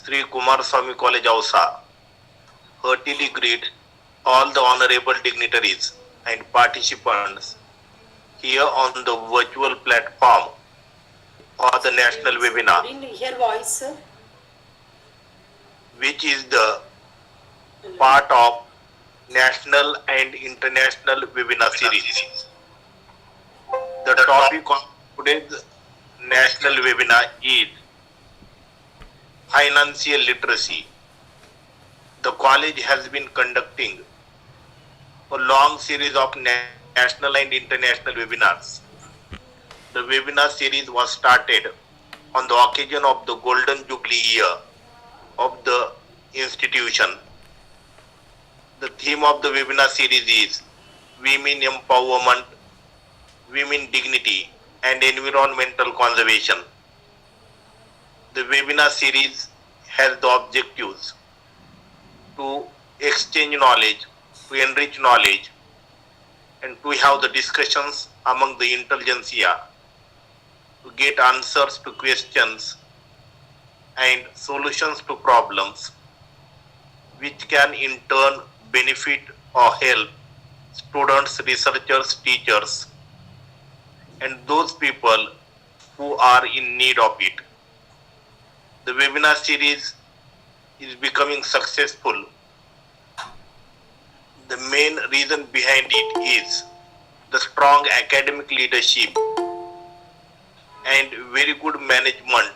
Shri Kumarswami College Ausa heartily greet all the honorable dignitaries and participants here on the virtual platform for the national webinar, which is the part of national and international webinar series. The topic of today's national webinar is financial literacy. The college has been conducting a long series of national and international webinars. The webinar series was started on the occasion of the Golden Jubilee year of the institution. The theme of the webinar series is Women Empowerment, Women Dignity and Environmental Conservation. The webinar series has the objectives to exchange knowledge, to enrich knowledge, and to have the discussions among the intelligentsia, to get answers to questions and solutions to problems, which can in turn benefit or help students, researchers, teachers, and those people who are in need of it. The webinar series is becoming successful. The main reason behind it is the strong academic leadership and very good management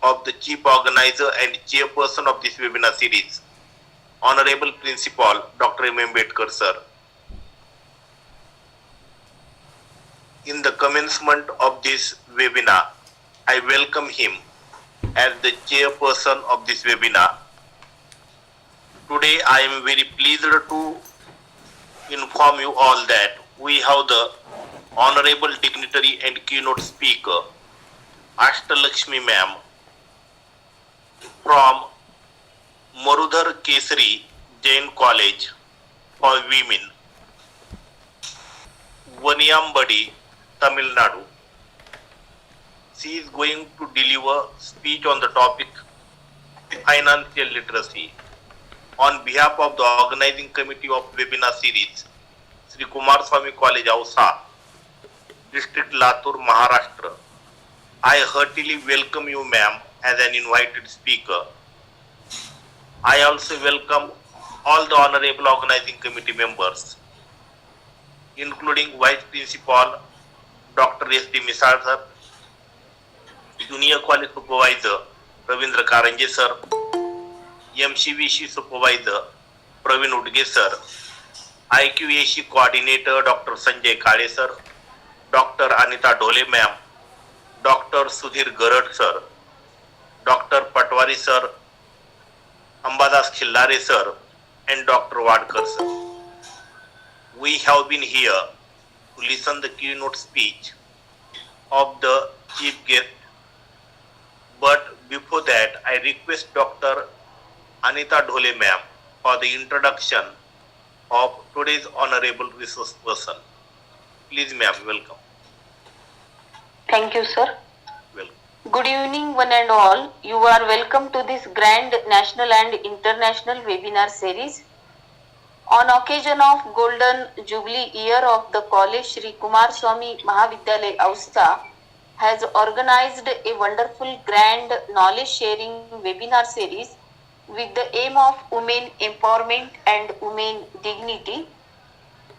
of the chief organizer and chairperson of this webinar series, Honorable Principal Dr. M. Ambedkar sir. In the commencement of this webinar, I welcome him as the chairperson of this webinar. Today I am very pleased to inform you all that we have the honorable dignitary and keynote speaker Ashtalakshmi ma'am from Marudhar Kesari Jain College for Women, Vaniyambadi, Tamilnadu. She is going to deliver speech on the topic financial literacy on behalf of the organizing committee of webinar series, Shri Kumarswami College Ausa, District Latur, Maharashtra. I heartily welcome you, ma'am, as an invited speaker. I also welcome all the honorable organizing committee members, including Vice Principal Dr. S.D. Misal sir, Junior College Supervisor Ravindra Karanje sir, MCVC Supervisor Praveen Udge sir, IQAC Coordinator Dr. Sanjay Kale sir, Dr. Anita Dhole ma'am, Dr. Sudhir Garad sir, Dr. Patwari sir, Ambadas Khillare sir, and Dr. Wadkar sir. We have been here to listen the keynote speech of the chief guest. But before that, I request Dr. Anita Dhole ma'am for the introduction of today's honorable resource person. Please ma'am, welcome. Thank you, sir. Welcome. Good evening, one and all. You are welcome to this grand national and international webinar series. On occasion of Golden Jubilee year of the college, Shri Kumarswami Mahavidyalaya Ausa has organized a wonderful grand knowledge sharing webinar series with the aim of women empowerment and women dignity.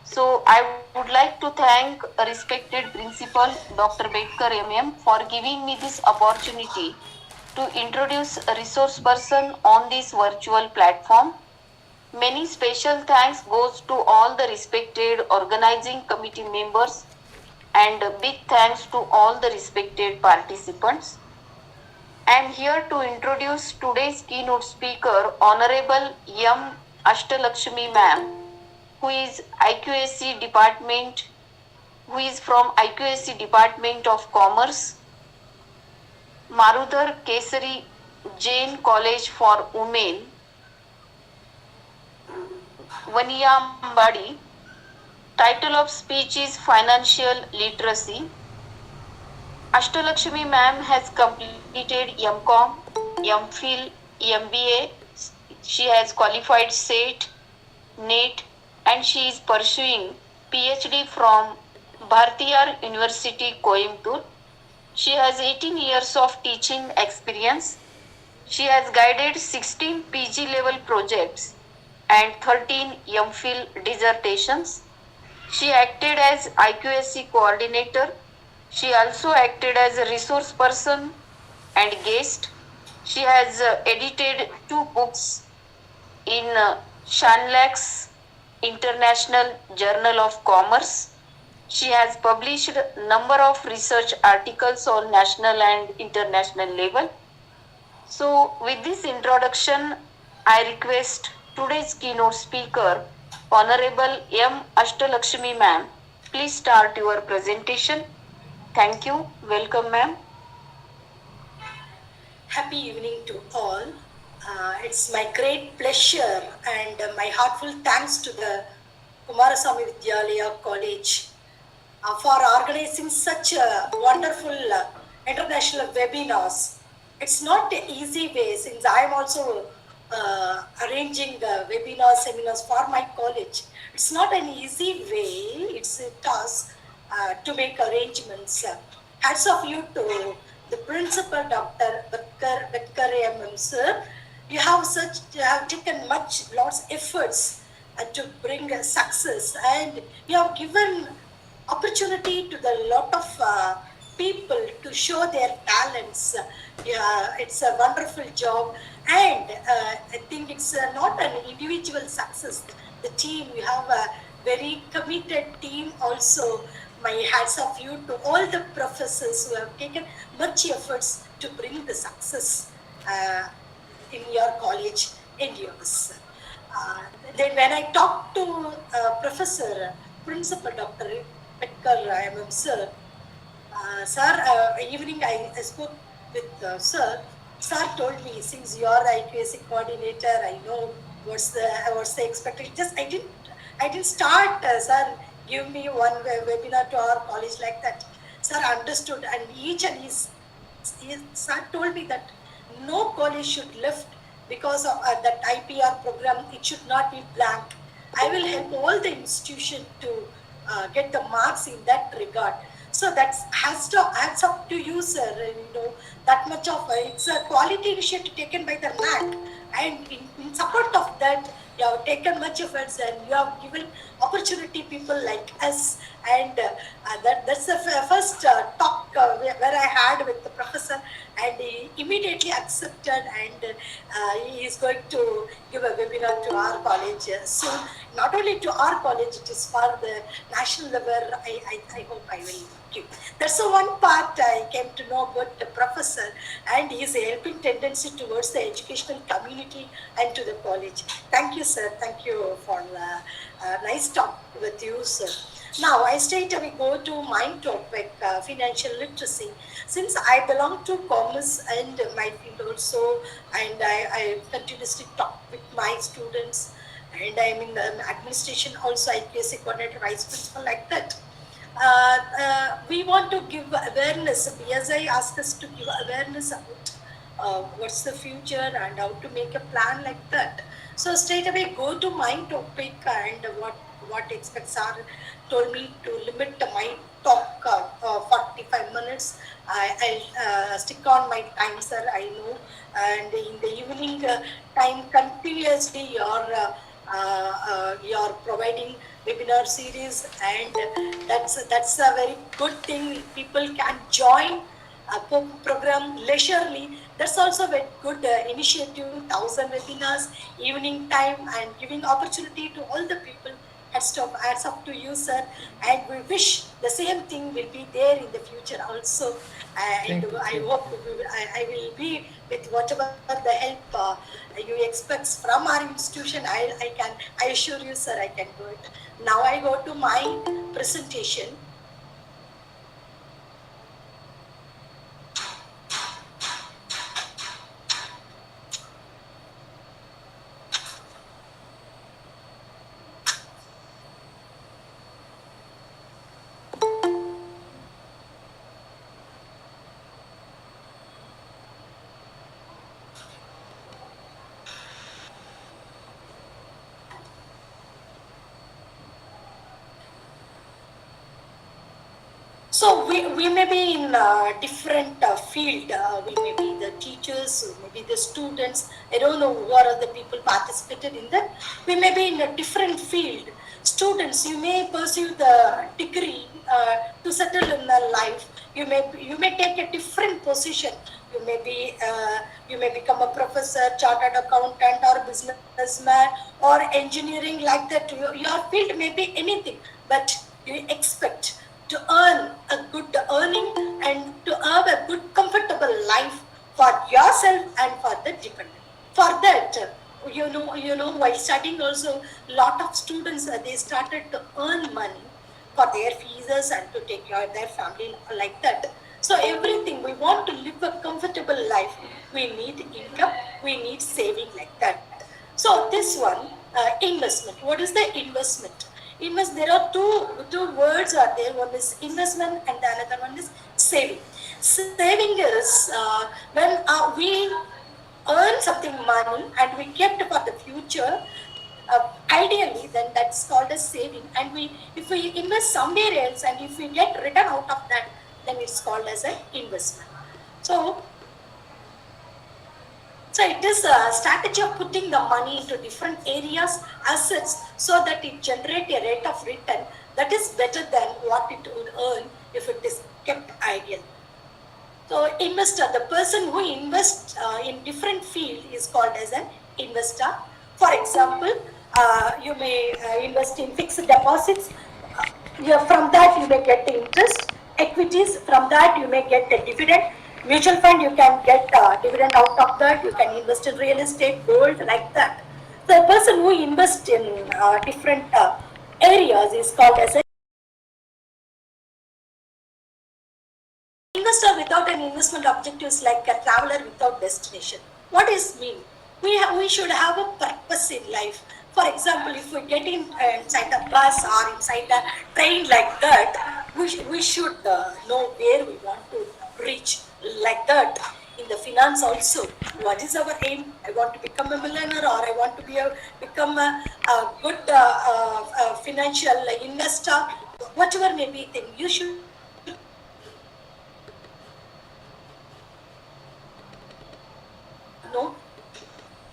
So I would like to thank respected Principal Dr. Ambedkar MM for giving me this opportunity to introduce a resource person on this virtual platform. Many special thanks goes to all the respected organizing committee members and a big thanks to all the respected participants. I am here to introduce today's keynote speaker, Honorable M. Ashtalakshmi ma'am, who is from IQAC Department of Commerce, Marudhar Kesari Jain College for Women, Vaniyambadi. Title of speech is Financial Literacy. Ashtalakshmi ma'am has completed MCom, MPhil MBA. She has qualified SET, NET, and she is pursuing PhD from Bhartiyar University, Coimbatore. She has 18 years of teaching experience. She has guided 16 PG level projects and 13 MPhil dissertations. She acted as IQSC coordinator. She also acted as a resource person and guest. She has edited 2 books in Shanlax International Journal of Commerce. She has published number of research articles on national and international level. So with this introduction, I request today's keynote speaker, Honorable M. Ashtalakshmi ma'am. Please start your presentation. Thank you. Welcome ma'am. Happy evening to all. It's my great pleasure and my heartfelt thanks to the Kumarswami Vidyalaya College for organizing such a wonderful international webinars. It's not an easy way since I am also arranging webinars, seminars for my college. It's not an easy way, it's a task to make arrangements. Hats off you to the principal, Dr. Betkar MM sir. You have taken lots efforts to bring success, and you have given opportunity to the lot of people to show their talents. Yeah, it's a wonderful job, and I think it's not an individual success. The team, you have a very committed team also. My hats off you to all the professors who have taken much efforts to bring the success in your college and yours. Then when I talked to Professor, Principal Dr. Betkar MM sir, evening I spoke with sir. Sir told me, since you are IQSC coordinator, I know what's the expectation. I didn't start. Sir, give me one webinar to our college like that. Sir understood, and sir told me that no college should lift because of that IPR program. It should not be blank. I will help all the institution to get the marks in that regard. So that's hats up to you, sir. You know, that much of it's a quality initiative taken by the NAC, and in support of that, you have taken much efforts and you have given opportunity people like us. And that's the first talk where I had with the professor, and he immediately accepted, and he is going to give a webinar to our college soon. Not only to our college, it is for the national level. I hope I will give. That's the one part I came to know about the professor and his helping tendency towards the educational community and to the college. Thank you, sir. Thank you for nice talk with you, sir. Now, I straight away go to my topic, financial literacy. Since I belong to commerce and my field also, and I continuously talk with my students, and I'm in the administration also, IPSC coordinator, vice principal, like that. We want to give awareness. BSI asked us to give awareness about what's the future and how to make a plan like that. So straight away go to my topic, and what experts are told me to limit my talk 45 minutes. I'll stick on my time, sir, I know. And in the evening time, continuously you're providing webinar series, and that's a very good thing. People can join a program leisurely. That's also a very good initiative. 1,000 webinars, evening time, and giving opportunity to all the people. Adds up to you, sir, and we wish the same thing will be there in the future also. And I hope I will be with whatever the help you expect from our institution. I assure you, sir, I can do it. Now I go to my presentation. So we may be in a different field. We may be the teachers, maybe the students. I don't know who are the people participated in that. We may be in a different field. Students, you may pursue the degree to settle in their life. You may take a different position. You may become a professor, chartered accountant, or businessman, or engineering, like that. Your field may be anything, but you expect to earn a good earning and to have a good comfortable life for yourself and for the dependent. For that, while studying also, lot of students they started to earn money for their fees and to take care of their family, like that. So everything, we want to live a comfortable life, we need income, we need saving, like that. So this one, investment. What is the investment? There are two words are there. One is investment and the another one is saving. Saving is when we earn something money and we kept for the future. Ideally, then that's called as saving. And if we invest somewhere else and if we get return out of that, then it's called as an investment. So it is a strategy of putting the money into different areas, assets, so that it generates a rate of return that is better than what it would earn if it is kept idle. So investor, the person who invests in different field is called as an investor. For example, you may invest in fixed deposits. From that you may get interest. Equities, from that you may get a dividend. Mutual fund, you can get dividend out of that. You can invest in real estate, gold, like that. The person who invests in different areas is called as an investor. Without an investment objective is like a traveler without destination. What does mean? We should have a purpose in life. For example, if we get inside a bus or inside a train, like that, we should know where we want to reach, like that. In the finance also, what is our aim? I want to become a millionaire, or I want to become a good financial investor. Whatever may be thing, you should know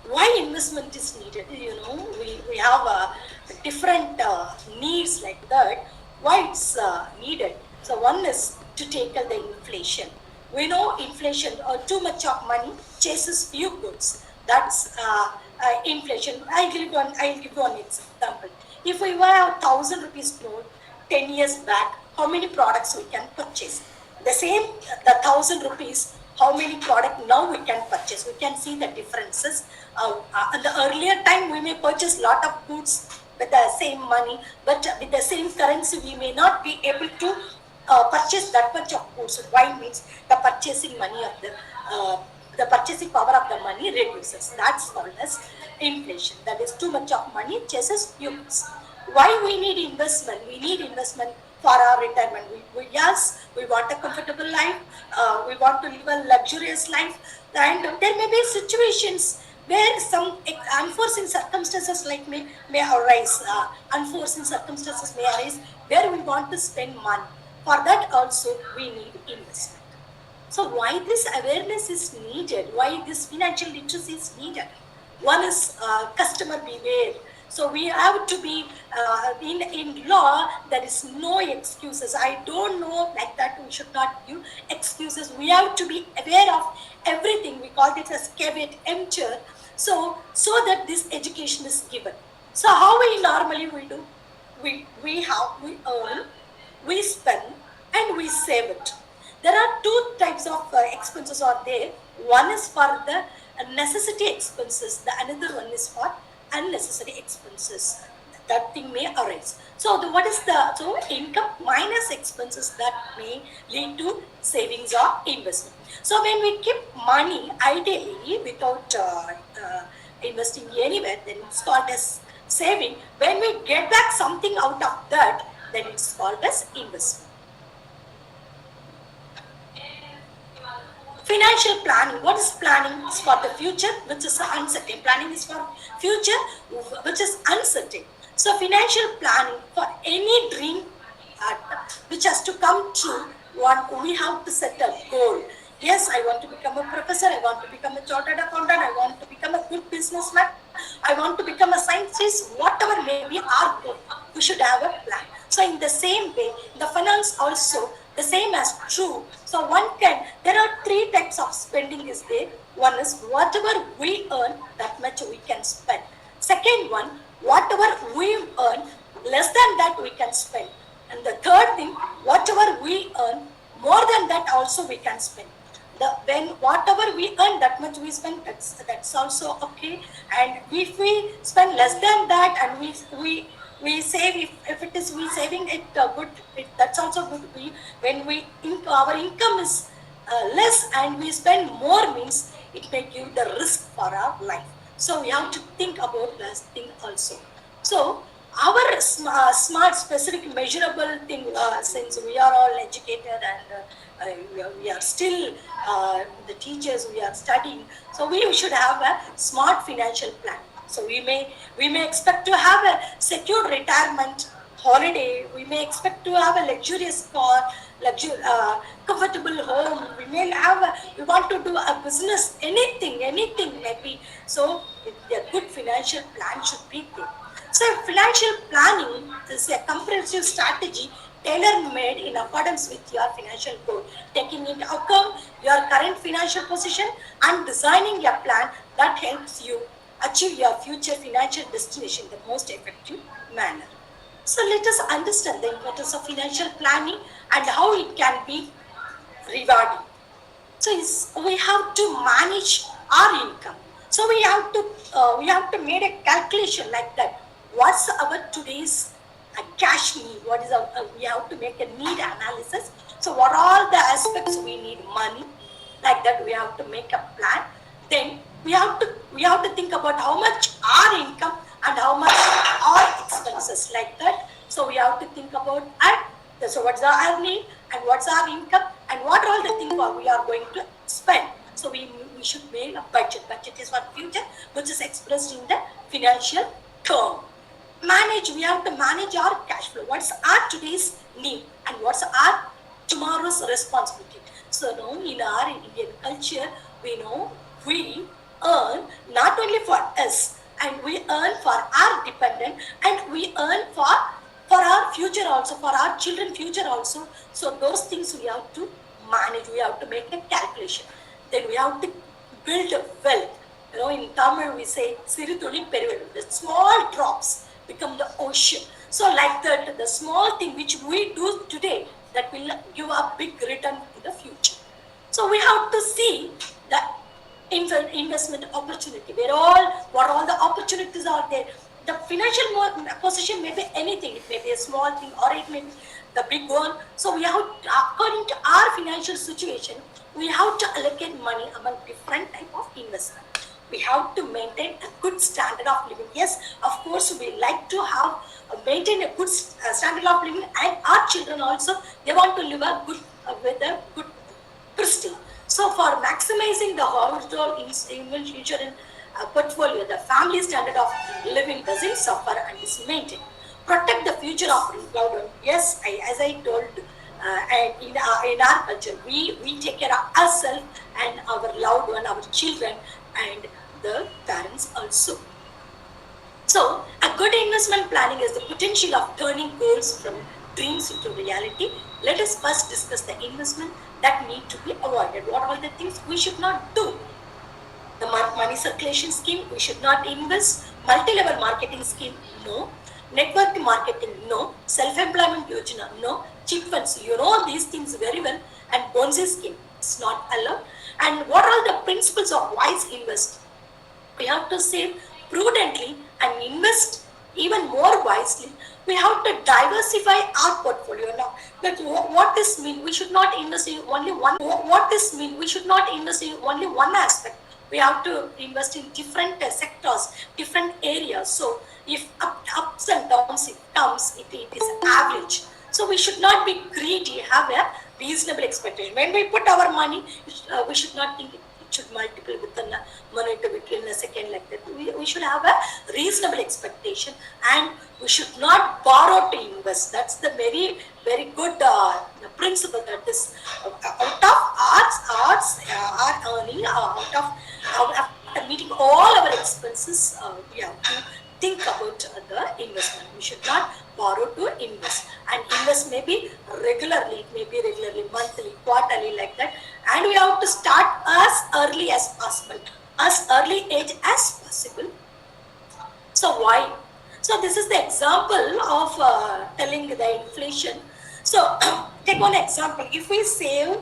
why investment is needed. We have different needs, like that. Why it's needed? So one is to tackle the inflation. We know inflation, or too much of money chases few goods. That's inflation. I'll give you one example. If we have 1,000 rupees note 10 years back, how many products we can purchase? The same, the 1,000 rupees, how many products now we can purchase? We can see the differences. In the earlier time, we may purchase lot of goods with the same money, but with the same currency, we may not be able to purchase that much of goods. Why? Means the purchasing money of the purchasing power of the money reduces. That's called as inflation. That is, too much of money chases goods. Why we need investment? We need investment for our retirement. Yes, we want a comfortable life. We want to live a luxurious life, and there may be situations where some unforeseen circumstances may arise. Unforeseen circumstances may arise where we want to spend money. For that also we need investment. So why this awareness is needed? Why this financial literacy is needed? One is customer beware. So we have to be in law. There is no excuses. I don't know, like that. We should not give excuses. We have to be aware of everything. We call it as caveat emptor. So that this education is given. So how we normally we do? We earn, we spend, and we save it. There are two types of expenses are there. One is for the necessity expenses. The another one is for unnecessary expenses. That thing may arise. So what is so income minus expenses that may lead to savings or investment. So when we keep money ideally without investing anywhere, then it's called as saving. When we get back something out of that, then it's called as investment. Financial planning. What is planning? It's for the future, which is uncertain. Planning is for future, which is uncertain. So financial planning for any dream which has to come true. We have to set a goal. Yes, I want to become a professor, I want to become a chartered accountant, I want to become a good businessman, I want to become a scientist, whatever may be our goal, we should have a plan. So in the same way, the finance also, the same as true. So there are three types of spending is there. One is whatever we earn, that much we can spend. Second one, whatever we earn, less than that we can spend. And the third thing, whatever we earn, more than that also we can spend. When whatever we earn, that much we spend, that's also okay. And if we spend less than that and we save, if it is we saving it good, that's also good. When our income is less and we spend more, means it may give the risk for our life. So we have to think about this thing also. So our smart, specific, measurable thing, since we are all educated and we are still the teachers, we are studying, so we should have a smart financial plan. So we may expect to have a secure retirement, holiday, we may expect to have a luxurious car, comfortable home, we want to do a business, anything maybe. So a good financial plan should be there. So financial planning is a comprehensive strategy tailor-made in accordance with your financial goal, taking into account your current financial position and designing a plan that helps you achieve your future financial destination in the most effective manner. So let us understand the importance of financial planning and how it can be rewarding. So we have to manage our income. So we have to make a calculation like that. What's our today's cash need? What is we have to make a need analysis. So what are all the aspects we need money? Like that we have to make a plan. Then we have to think about how much our income and how much our expenses, like that. So we have to think about so what's our need and what's our income and what all the things we are going to spend. So we should make a budget. Budget is for future, which is expressed in the financial term. We have to manage our cash flow. What's our today's need and what's our tomorrow's responsibility. So now in our Indian culture, we know we earn not only for us, and we earn for our dependent, and we earn for our future also, for our children future also. So those things we have to manage, we have to make a calculation. Then we have to build wealth. In Tamil we say, Sirithuli Perivelu, the small drops become the ocean. So like that, the small thing which we do today, that will give a big return in the future. So we have to see the investment opportunity, what all the opportunities are there. The financial position may be anything, it may be a small thing or it may be the big one. So we have, according to our financial situation, we have to allocate money among different type of investment. We have to maintain a good standard of living. Yes, of course, we like to have maintain a good standard of living, and our children also, they want to live with a good prestige. So for maximizing the household insurance portfolio, the family standard of living doesn't suffer and is maintained. Protect the future of loved one. Yes, as I told, and in our culture, we take care of ourselves and our loved one, our children, and the parents also. So a good investment planning is the potential of turning goals from dreams into reality. Let us first discuss the investment that need to be avoided. What are the things we should not do? The money circulation scheme, we should not invest. Multi-level marketing scheme, no. Network marketing, no. Self-employment yojana, no. Chit funds, these things very well. And Bonzi scheme, it's not allowed. And what are the principles of wise invest? We have to save prudently and invest even more wisely. We have to diversify our portfolio now. But what this means, we should not invest in only one. What this means, we should not invest in only one aspect. We have to invest in different sectors, different areas. So if ups and downs it comes, it is average. So we should not be greedy, have a reasonable expectation. When we put our money, we should not think it should multiple within a minute, between a second, like that. We should have a reasonable expectation, and we should not borrow to invest. That's the very, very good principle, that is out of our earning, after meeting all our expenses, we have to think about the investment. We should not borrow to invest, and invest maybe regularly, monthly, quarterly, like that. And we have to start as early as possible, as early age as possible. So why? So this is the example of telling the inflation. So take one example. If we save,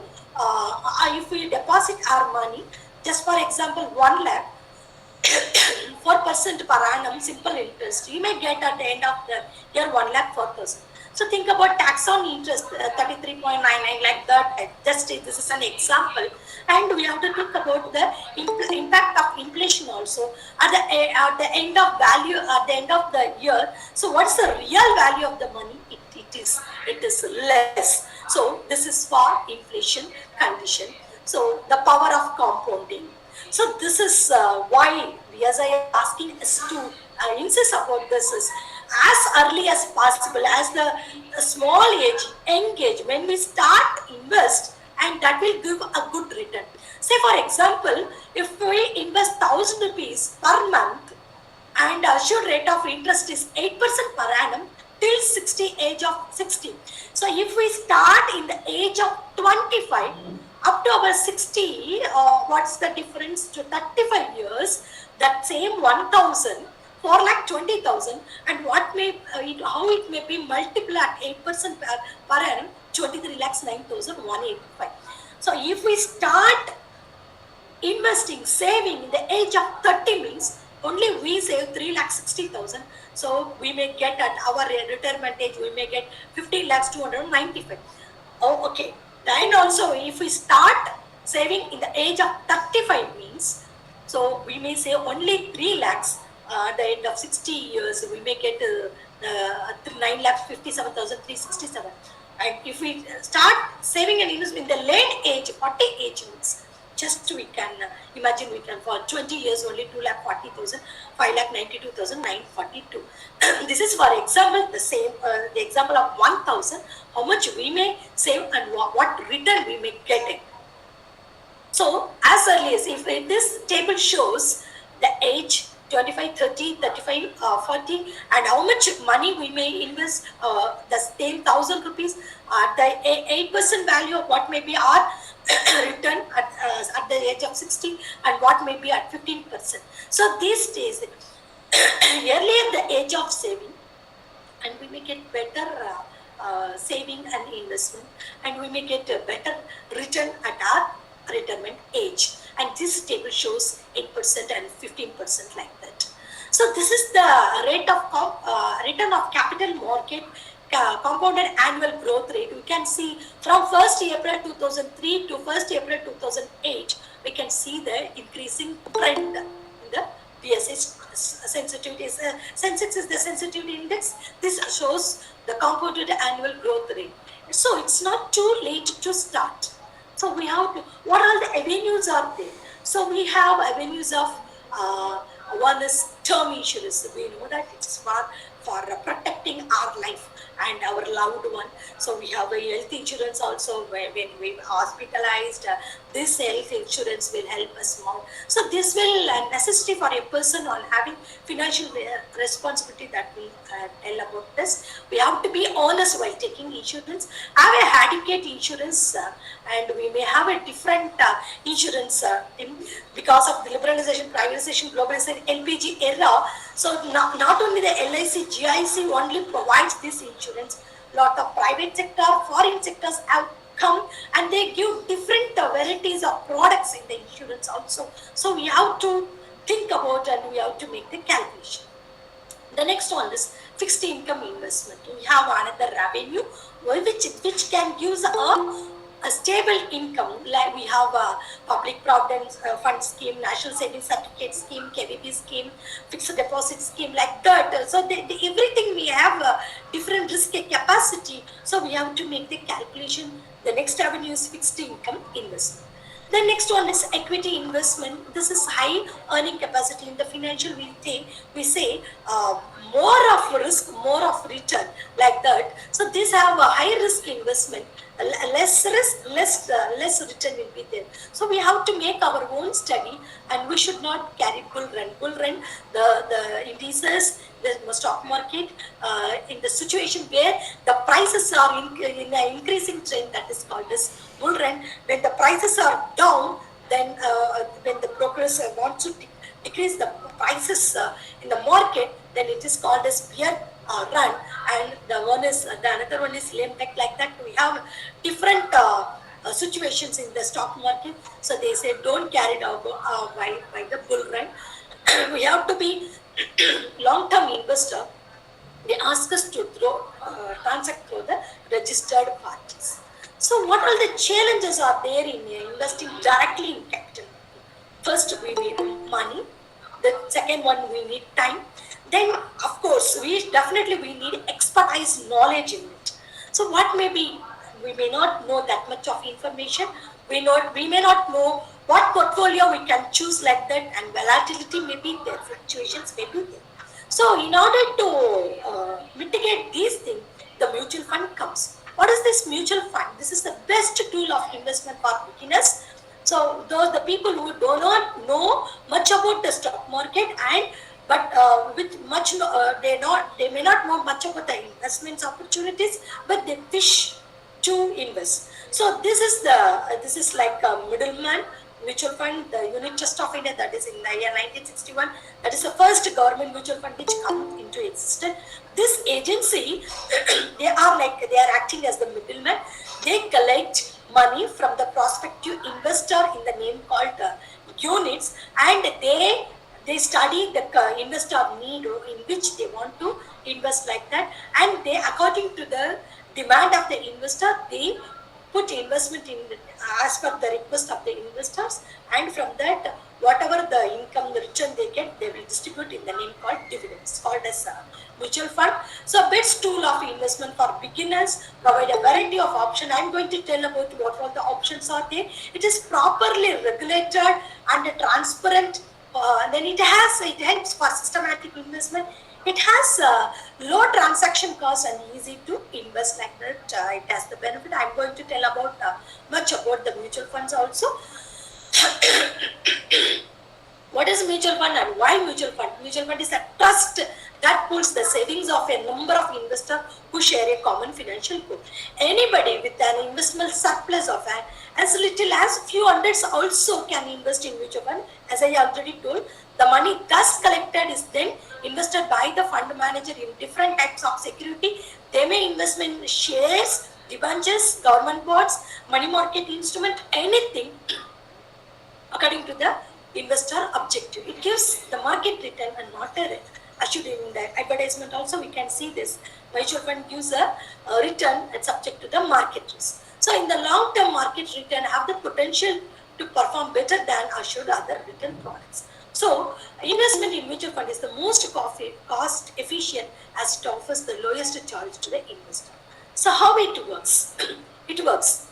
if we deposit our money, just for example, 1 lakh, 4% per annum, simple interest, you may get at the end of the year 1 lakh 4,000. So think about tax on interest, 33.99, like that. Just this is an example, and we have to think about the impact of inflation also at the end of value, at the end of the year. So what's the real value of the money? It is less. So this is for inflation condition. So the power of compounding. So this is why I am asking us to insist about this is as early as possible, as the small age, engage, when we start invest, and that will give a good return. Say for example, if we invest 1,000 rupees per month, and assured rate of interest is 8% per annum till age of 60. So if we start in the age of 25 up to our 60, what's the difference to 35 years? That same 1,000, 4,20,000, and what may how it may be multiplied at 8% per annum, 23,09,185. So if we start investing, saving in the age of 30 means only we save 3,60,000. So we may get at our retirement age, we may get 15,295. Oh, okay. Then also, if we start saving in the age of 35 means, so we may save only 3 lakhs at the end of 60 years. We may get 9,57,367. And if we start saving and investment in the late age, 40 age means, just we can imagine, we can for 20 years only 2,40,000, 5,92,942. This is for example the same the example of 1,000, how much we may save and what return we may get it. So as early as, if this table shows the age 25, 30, 35, 40, and how much money we may invest, the same 1,000 rupees, the 8% value of what may be our return at the age of 60, and what may be at 15%. So these days, early at the age of saving, and we may get better saving and investment, and we may get a better return at our retirement age. And this table shows 8% and 15% like that. So this is the rate of return of capital market compounded annual growth rate. We can see from 1st April 2003 to 1st April 2008, we can see the increasing trend in the BSI sensitivity. Sensex is the sensitivity index. This shows the compounded annual growth rate. So it's not too late to start. So we have to, what all the avenues are there? So we have avenues of, one is term insurance. We know that it's for protecting our life and our loved one. So we have a health insurance also, where when we're hospitalized, this health insurance will help us more. So this will necessity for a person on having financial responsibility, that we tell about this. We have to be honest while taking insurance, have a adequate insurance, and we may have a different insurance because of the liberalization, privatization, globalization, LPG era. So not only the LIC, GIC only provides this insurance. Lot of private sector, foreign sectors have come, and they give different varieties of products in the insurance also. So we have to think about, and we have to make the calculation. The next one is fixed income investment. We have another revenue which can use a stable income, like we have a public provident fund scheme, national savings certificate scheme, KVP scheme, fixed deposit scheme, like that. So everything we have a different risk capacity. So we have to make the calculation. The next avenue is fixed income investment. The next one is equity investment. This is high earning capacity. In the financial we say more of risk, more of return, like that. So these have a high risk investment, less risk, less return will be there. So we have to make our own study, and we should not carry bull run. Bull run, the indices, the stock market, in the situation where the prices are in an increasing trend, that is called as bull run. When the prices are down, then when the brokers want to decrease the prices in the market, then it is called as bear run. And the another one is lame duck, like that. We have different situations in the stock market. So they say don't carry it out by the bull run. We have to be long-term investor. They ask us to transact through the registered parties. So what all the challenges are there in investing directly in capital? First, we need money. The second one, we need time. Then, of course, we need expertise, knowledge in it. So what may be, we may not know that much of information. We may not know what portfolio we can choose, like that, and volatility may be there, fluctuations may be there. So in order to mitigate these things, the mutual fund comes. What is this mutual fund? This is the best tool of investment for beginners. So those the people who do not know much about the stock market, with much they may not know much about the investments opportunities, but they wish to invest. So this is like a middleman. Mutual fund, the Unit Trust of India, that is in the year 1961, that is the first government mutual fund which come into existence. This agency, they are acting as the middleman. They collect money from the prospective investor in the name called units, and they study the investor need in which they want to invest, like that, and they, according to the demand of the investor, they put investment in as per the request of the investors, and from that whatever the income, the return they get, they will distribute in the name called dividends, called as a mutual fund. So best tool of investment for beginners, provide a variety of options. I am going to tell about what all the options are there. It is properly regulated and transparent. Then it helps for systematic investment. It has low transaction cost and easy to invest, like that. It has the benefit. I am going to tell about much about the mutual funds also. What is mutual fund and why mutual fund? Mutual fund is a trust that pools the savings of a number of investors who share a common financial goal. Anybody with an investment surplus of as little as few hundreds also can invest in mutual fund. As I already told, the money thus collected is then invested by the fund manager in different types of security. They may invest in shares, debentures, government bonds, money market instrument, anything according to the investor objective. It gives the market return and not a assured in the advertisement. Also, we can see this mutual fund gives a return that's subject to the market risk. So, in the long-term, market return have the potential to perform better than assured other return products. So, investment in mutual fund is the most cost efficient as it offers the lowest charge to the investor. So, how it works? It works.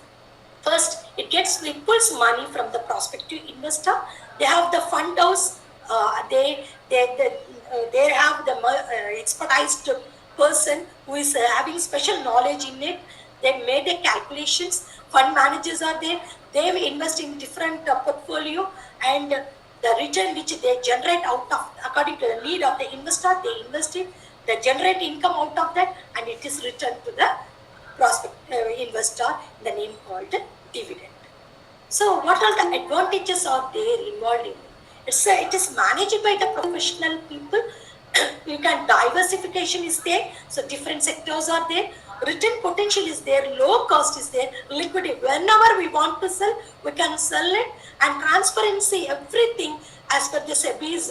First, it pulls money from the prospective investor. They have the fund house. They have the expertise person who is having special knowledge in it. They made the calculations. Fund managers are there. They invest in different portfolio, and the return which they generate out of, according to the need of the investor, they invest in. They generate income out of that, and it is returned to the investor in the name called dividend. So, what are the advantages are there involved in it? It is managed by the professional people. You can diversification is there, so different sectors are there. Return potential is there, low cost is there, liquidity. Whenever we want to sell, we can sell it, and transparency, everything as per the SEBI's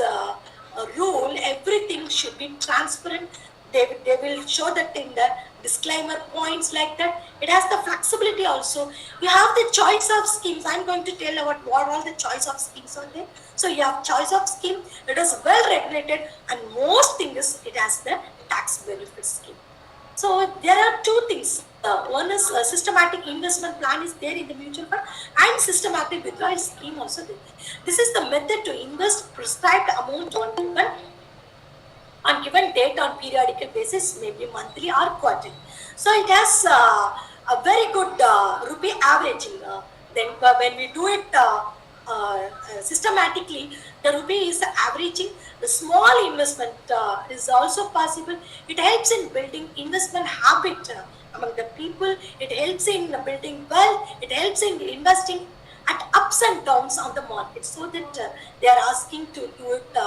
rule, everything should be transparent. They will show that in the disclaimer points, like that. It has the flexibility also. You have the choice of schemes. I'm going to tell about what all the choice of schemes are there. So you have choice of scheme. It is well regulated, and most thing is it has the tax benefit scheme. So there are two things. One is systematic investment plan is there in the mutual fund, and systematic withdrawal scheme also there. This is the method to invest prescribed amount on given date on periodical basis, maybe monthly or quarterly. So it has a very good rupee averaging. Then when we do it systematically, the rupee is averaging. The small investment is also possible. It helps in building investment habit among the people. It helps in building wealth. It helps in investing at ups and downs on the market, so that they are asking to do it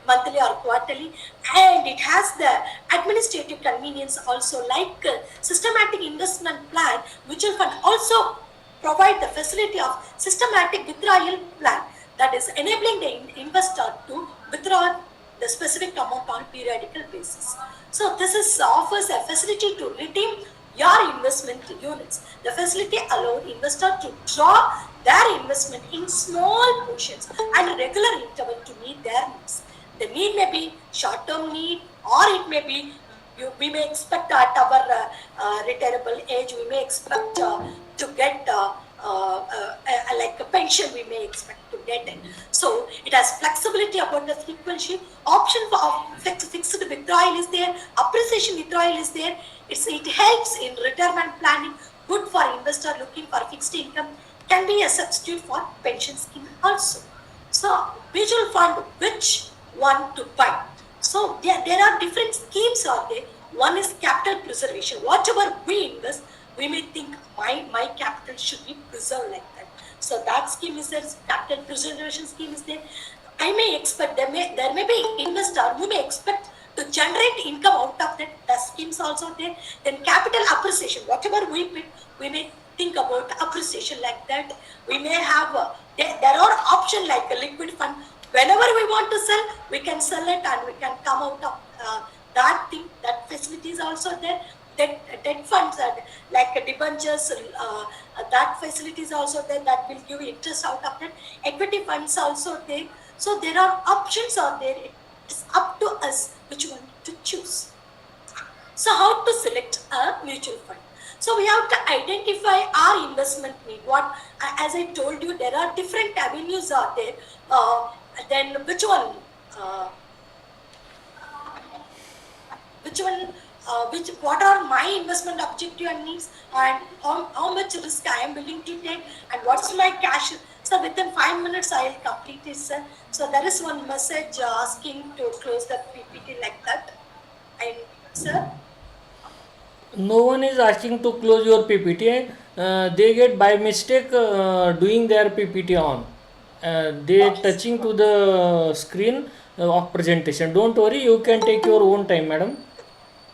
monthly or quarterly, and it has the administrative convenience also, like systematic investment plan. Mutual fund also provide the facility of systematic withdrawal plan, that is enabling the investor to withdraw the specific amount on periodical basis. So this is offers a facility to redeem your investment units. The facility allows investor to draw their investment in small portions and regular interval to meet their needs. The need may be short-term need, or it may be we may expect at our retirable age, we may expect to get like a pension, we may expect to get it. So it has flexibility about the frequency, option for fixed withdrawal is there, appreciation withdrawal is there. It helps in retirement planning, good for investor looking for fixed income, can be a substitute for pension scheme also. So mutual fund, which one to buy? So there are different schemes are there. One is capital preservation. Whatever we invest, we may think my capital should be preserved like that. So that scheme is there. Capital preservation scheme is there. I may expect there may be investor who may expect to generate income out of that. The schemes also there. Then capital appreciation. Whatever we pick, we may think about appreciation like that. We may have there are options like a liquid fund. Whenever we want to sell, we can sell it and we can come out of that thing. That facility is also there. Debt funds are like debentures, that facility is also there, that will give interest out of that. Equity funds also there. So there are options out there. It's up to us which one to choose. So how to select a mutual fund? So we have to identify our investment need. What, as I told you, there are different avenues out there. Then which one? What are my investment objective and needs, and how much risk I am willing to take, and what's my cash? So within 5 minutes I will complete it, sir. So there is one message asking to close the PPT like that. And sir, no one is asking to close your PPT. They get by mistake doing their PPT on. They okay, touching to the screen of presentation. Don't worry, you can take your own time, madam.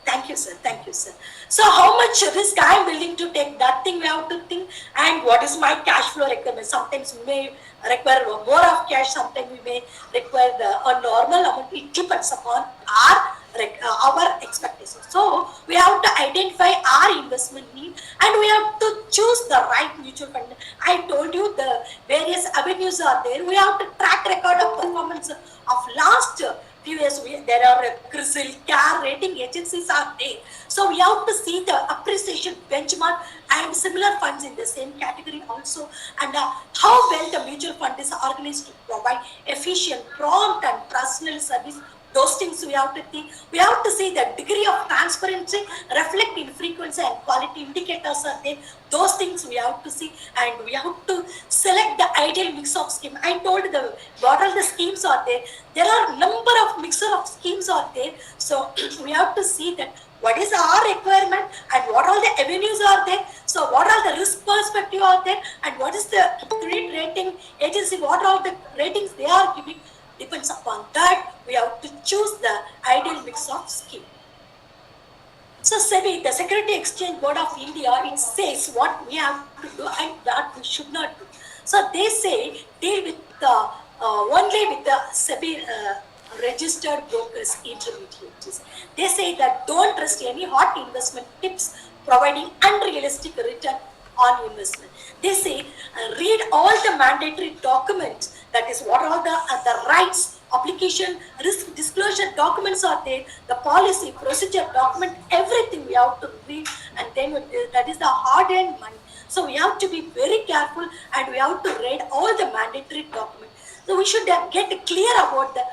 thank you, sir. Thank you, sir. So how much risk I am willing to take, that thing we have to think, and what is my cash flow requirement. Sometimes we may require more of cash, sometimes we may require a normal amount. It depends upon our expectations. So we have to identify our investment need, and we have to choose the right mutual fund. I told you the various avenues are there. We have to track record of performance of last few years. There are CRISIL, CARE rating agencies are there. So we have to see the appreciation benchmark and similar funds in the same category also, and how well the mutual fund is organized to provide efficient, prompt and personal service. Those things we have to think. We have to see the degree of transparency reflect in frequency and quality indicators are there. Those things we have to see, and we have to select the ideal mix of scheme. I told what all the schemes are there. There are number of mixture of schemes are there. So we have to see that what is our requirement and what all the avenues are there. So what are the risk perspective are there, and what is the credit rating agency, what are the ratings they are giving. Depends upon that, we have to choose the ideal mix of scheme. So SEBI, the Security Exchange Board of India, it says what we have to do and what we should not do. So they say deal with only with the SEBI registered brokers, intermediaries. They say that don't trust any hot investment tips providing unrealistic return on investment. They say read all the mandatory documents, that is what are the rights application, risk disclosure documents are there, the policy, procedure document, everything we have to read, and then that is the hard-earned money. So we have to be very careful, and we have to read all the mandatory documents. So we should get clear about the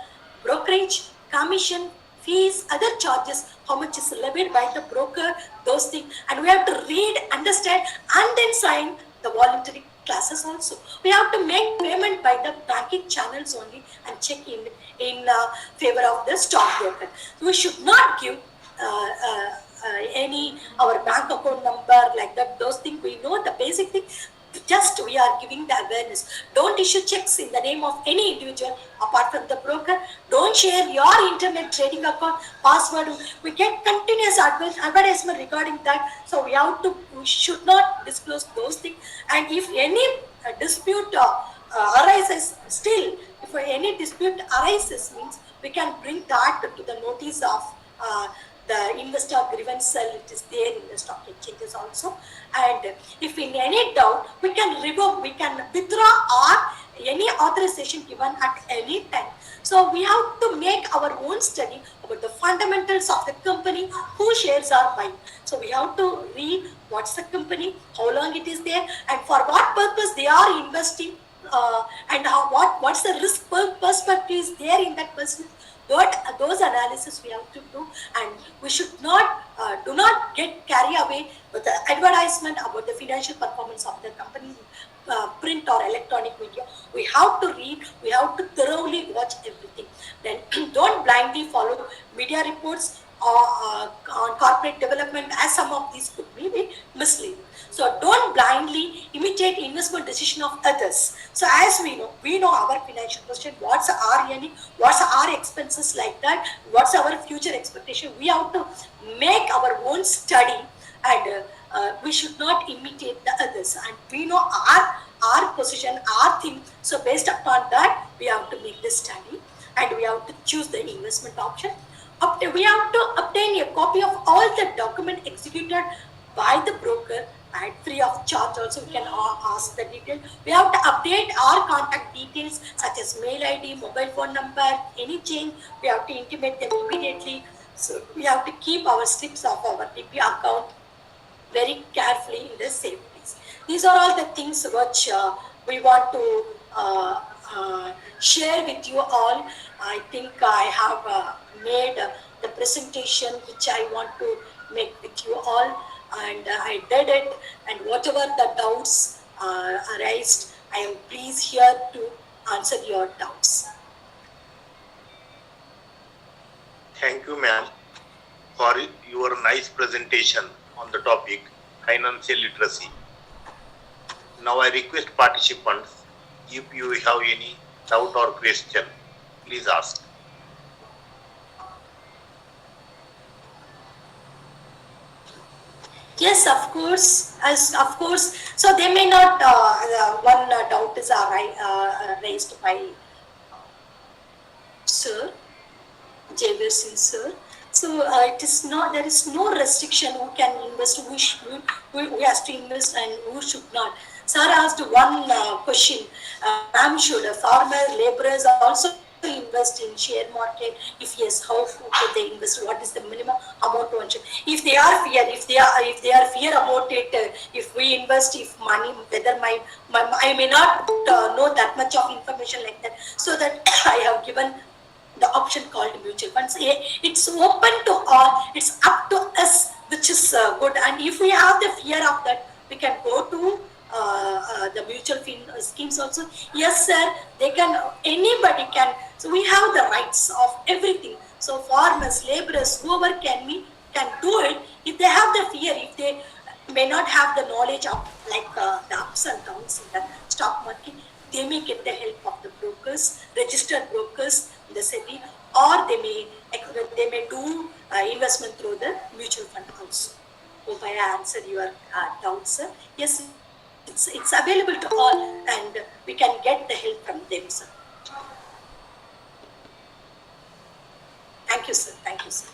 brokerage, commission, fees, other charges, how much is levied by the broker, those things, and we have to read, understand, and then sign the voluntary classes also. We have to make payment by the banking channels only and check in favor of the stockbroker. So we should not give any our bank account number like that. Those things we know the basic thing. Just we are giving the awareness. Don't issue checks in the name of any individual apart from the broker. Don't share your internet trading account password. We get continuous advertisement regarding that. So we should not disclose those things. And if any dispute arises, still, if any dispute arises, means we can bring that to the notice of the investor grievance cell. It is there in the stock exchanges also. And if in any doubt, we can revoke, we can withdraw or any authorization given at any time. So we have to make our own study about the fundamentals of the company, who shares are buying. So we have to read what's the company, how long it is there, and for what purpose they are investing, and what's the risk perspective is there in that business. Those analysis we have to do, and we should not do not get carried away with the advertisement about the financial performance of the company, print or electronic media. We have to read, we have to thoroughly watch everything. Then don't blindly follow media reports on corporate development, as some of these could be misleading. So don't blindly imitate investment decision of others. So as we know our financial position, what's our earning, what's our expenses like that, what's our future expectation. We have to make our own study, and we should not imitate the others. And we know our position, our thing. So based upon that, we have to make this study, and we have to choose the investment option. We have to obtain a copy of all the document executed by the broker, and free of charge also we can ask the detail. We have to update our contact details such as mail ID, mobile phone number, any change, we have to intimate them immediately. So we have to keep our slips of our DP account very carefully in the safe place. These are all the things which we want to share with you all. I think I have made the presentation which I want to make with you all, and I did it, and whatever the doubts arised, I am pleased here to answer your doubts. Thank you, ma'am, for your nice presentation on the topic financial literacy. Now I request participants, if you have any doubt or question, please ask. Yes, of course. So they may not. One doubt is raised by Sir Javier Singh, sir. So it is not. There is no restriction who can invest, who has to invest, and who should not. Sir asked one question. Should farmers, laborers also invest in share market? If yes, how should they invest? What is the minimum amount one should? If they are fear about it, if we invest, if money, whether I may not know that much of information like that, so that I have given the option called mutual funds. It's open to all. It's up to us, which is good. And if we have the fear of that, we can go to the mutual fund schemes also. Yes, sir. Anybody can. So we have the rights of everything. So farmers, laborers, whoever can do it. If they have the fear, if they may not have the knowledge of like the ups and downs in the stock market, they may get the help of the brokers, registered brokers, the SEBI, or they may do investment through the mutual fund also. Hope I answered your doubts, sir. Yes, it's available to all, and we can get the help from them, sir. Thank you, sir. Thank you, sir.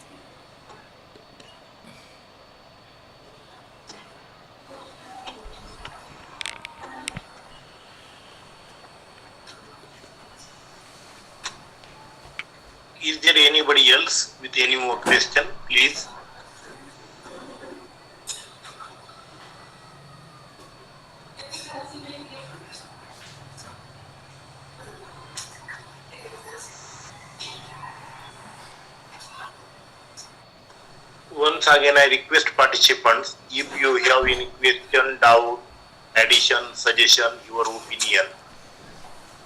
anybody else with any more question, please? Once again, I request participants, if you have any question, doubt, addition, suggestion, your opinion,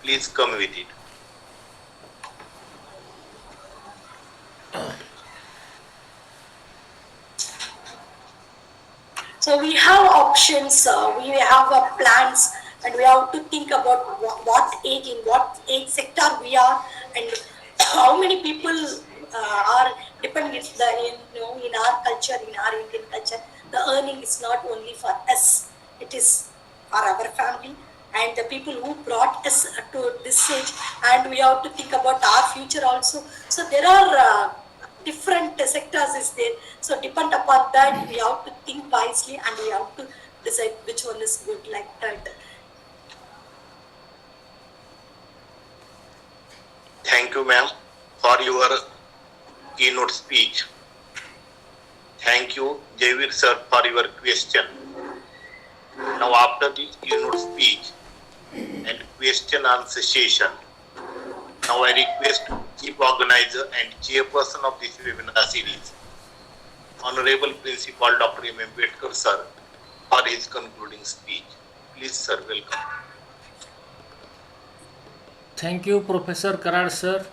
please come with it. So we have options, we have plans, and we have to think about what age, in what age sector we are, and how many people are dependent in our culture, in our Indian culture. The earning is not only for us, it is for our family and the people who brought us to this age, and we have to think about our future also. So there are different sectors is there. So depend upon that, we have to think wisely and we have to decide which one is good, like that. Thank you, ma'am, for your keynote speech. Thank you, Javir sir, for your question. Now, after the keynote speech and question answer session, now I request chief organizer and chairperson of this webinar series, Honorable Principal Dr. M. Ambedkar sir, for his concluding speech. Please, sir, welcome. Thank you, Professor Karad sir.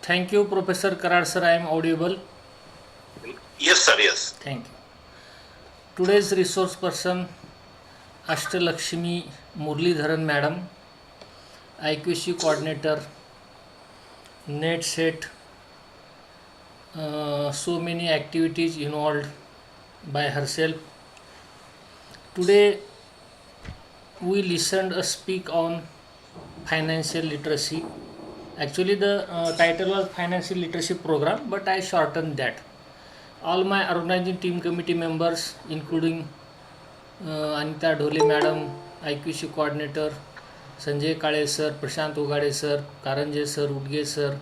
Thank you, Professor Karad sir. I am audible. Yes, sir, yes. Thank you. Today's resource person, Ashtalakshmi Murlidharan Madam, IQC coordinator, net set, so many activities involved by herself. Today we listened a speak on financial literacy. Actually the title was financial literacy program, but I shortened that. All my organizing team committee members, including Anita Dhole madam, IQC coordinator, Sanjay Kale sir, Prashant Ugade sir, Karanje sir, Udge sir,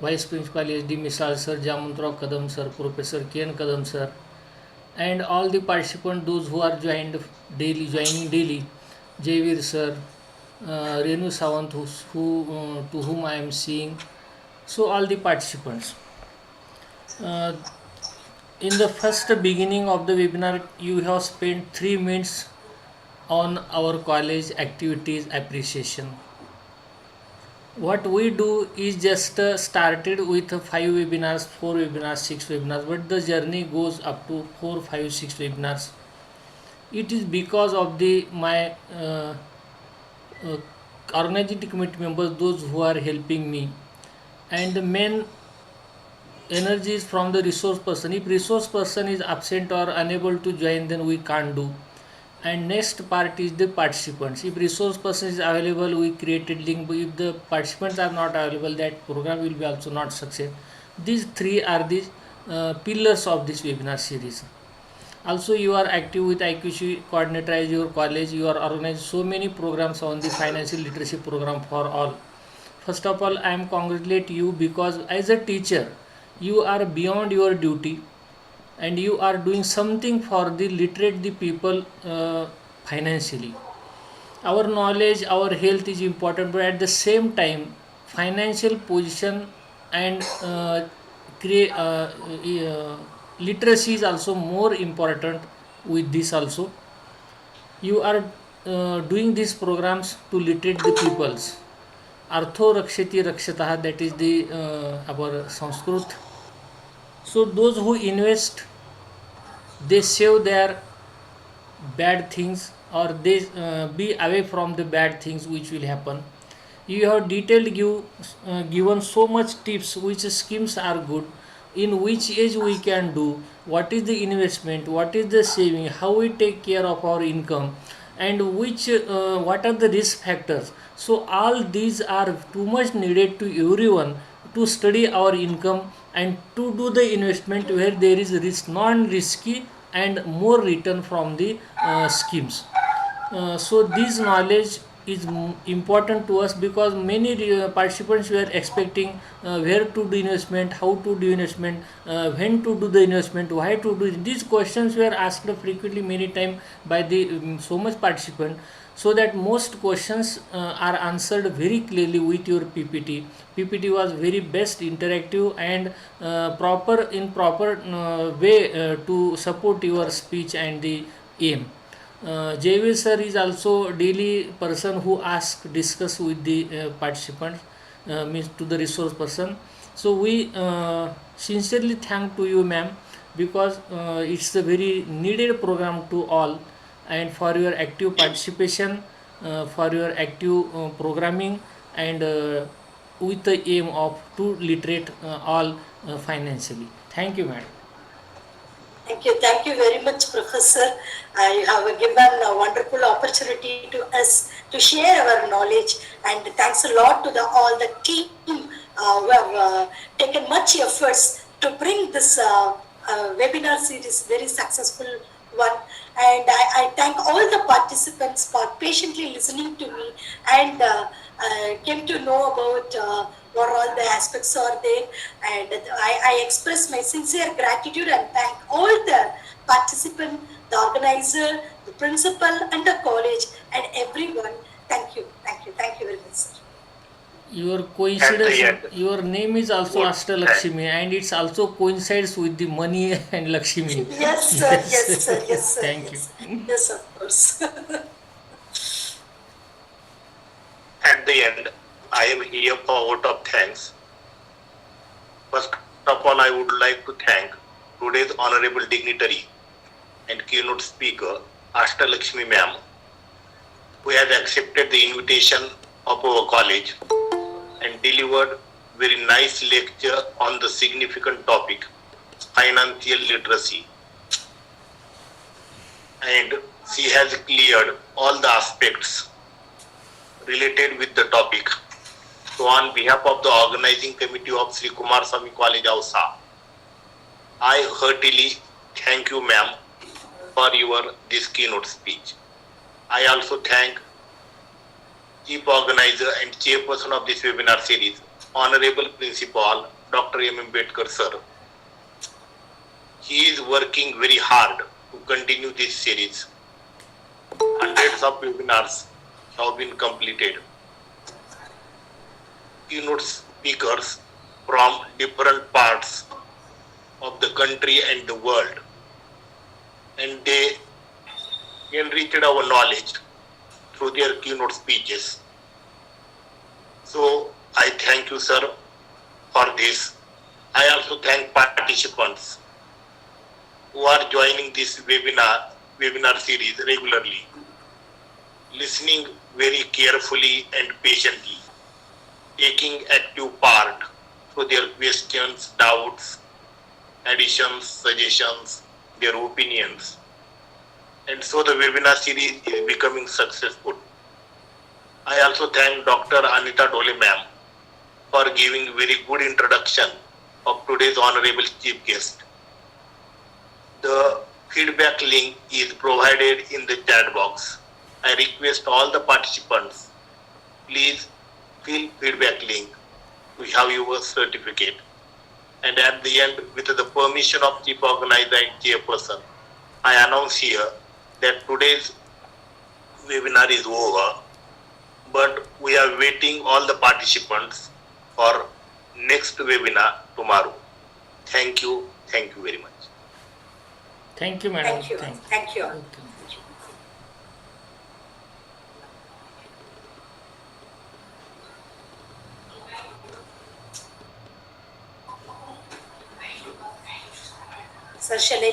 Vice Principal SD Misal sir, Jamuntrao Kadam sir, Professor Ken Kadam sir, and all the participants, those who are joining daily, Javir sir, Renu Sawant, to whom I am seeing. So all the participants. In the first beginning of the webinar, you have spent 3 minutes on our college activities appreciation. What we do is just started with 5 webinars, 4 webinars, 6 webinars, but the journey goes up to 4, 5, 6 webinars. It is because of my organizing committee members, those who are helping me, and the main energy is from the resource person. If resource person is absent or unable to join, then we can't do. And next part is the participants. If resource person is available, we created link. If the participants are not available, that program will be also not success. These 3 are the pillars of this webinar series. Also, you are active with IQC coordinator as your college. You are organizing so many programs on the financial literacy program for all. First of all, I am congratulate you because as a teacher, you are beyond your duty and you are doing something for the literate the people financially. Our knowledge, our health is important, but at the same time, financial position and literacy is also more important with this also. You are doing these programs to literate the peoples. Artho Rakshati Rakshataha, that is the our Sanskrit. So those who invest, they save their bad things, or they be away from the bad things which will happen. You have given so much tips which schemes are good, in which age we can do, what is the investment, what is the saving, how we take care of our income, and what are the risk factors. So all these are too much needed to everyone to study our income and to do the investment where there is risk, non-risky and more return from the schemes. So this knowledge is important to us, because many participants were expecting where to do investment, how to do investment, when to do the investment, why to do it. These questions were asked frequently many times by the so much participant, so that most questions are answered very clearly with your PPT. PPT was very best interactive and proper way to support your speech and the aim. JV sir is also daily person who discuss with the participants, means to the resource person. So we sincerely thank to you, ma'am, because it's a very needed program to all, and for your active participation, for your active programming, and with the aim of to literate all financially. Thank you, madam. Thank you very much, Professor. You have given a wonderful opportunity to us to share our knowledge, and thanks a lot to all the team who have taken much efforts to bring this webinar series very successful one. And I thank all the participants for patiently listening to me and came to know about what all the aspects are there, and I express my sincere gratitude and thank all the participants, the organizer, the principal and the college and everyone. Thank you very much, sir. Your At the coincidence, end, your name is also would Ashtalakshmi, and it's also coincides with the money and Lakshmi. Yes, sir. Yes, sir. Yes, sir. Thank you. Yes, yes, of course. at the end, I am here for a vote of thanks. First of all, I would like to thank today's honorable dignitary and keynote speaker, Ashtalakshmi ma'am, who has accepted the invitation of our college and delivered very nice lecture on the significant topic, financial literacy. And she has cleared all the aspects related with the topic. So on behalf of the organizing committee of Shri Kumarswami College, Ausa, I heartily thank you, ma'am, for your this keynote speech. I also thank Chief Organizer and Chairperson of this webinar series, Honorable Principal Dr. M. Ambedkar sir. He is working very hard to continue this series. Hundreds of webinars have been completed. Keynote speakers from different parts of the country and the world, and they enriched our knowledge through their keynote speeches. So I thank you, sir, for this. I also thank participants who are joining this webinar series regularly, listening very carefully and patiently, taking active part through their questions, doubts, additions, suggestions, their opinions. And so the webinar series is becoming successful. I also thank Dr. Anita Dole ma'am for giving very good introduction of today's honorable chief guest. The feedback link is provided in the chat box. I request all the participants, please fill feedback link to have your certificate. And at the end, with the permission of Chief Organizer and Chairperson, I announce here that today's webinar is over, but we are waiting all the participants for next webinar tomorrow. Thank you very much. Thank you, madam. Thank you. Thank you. Okay. Sir, shall I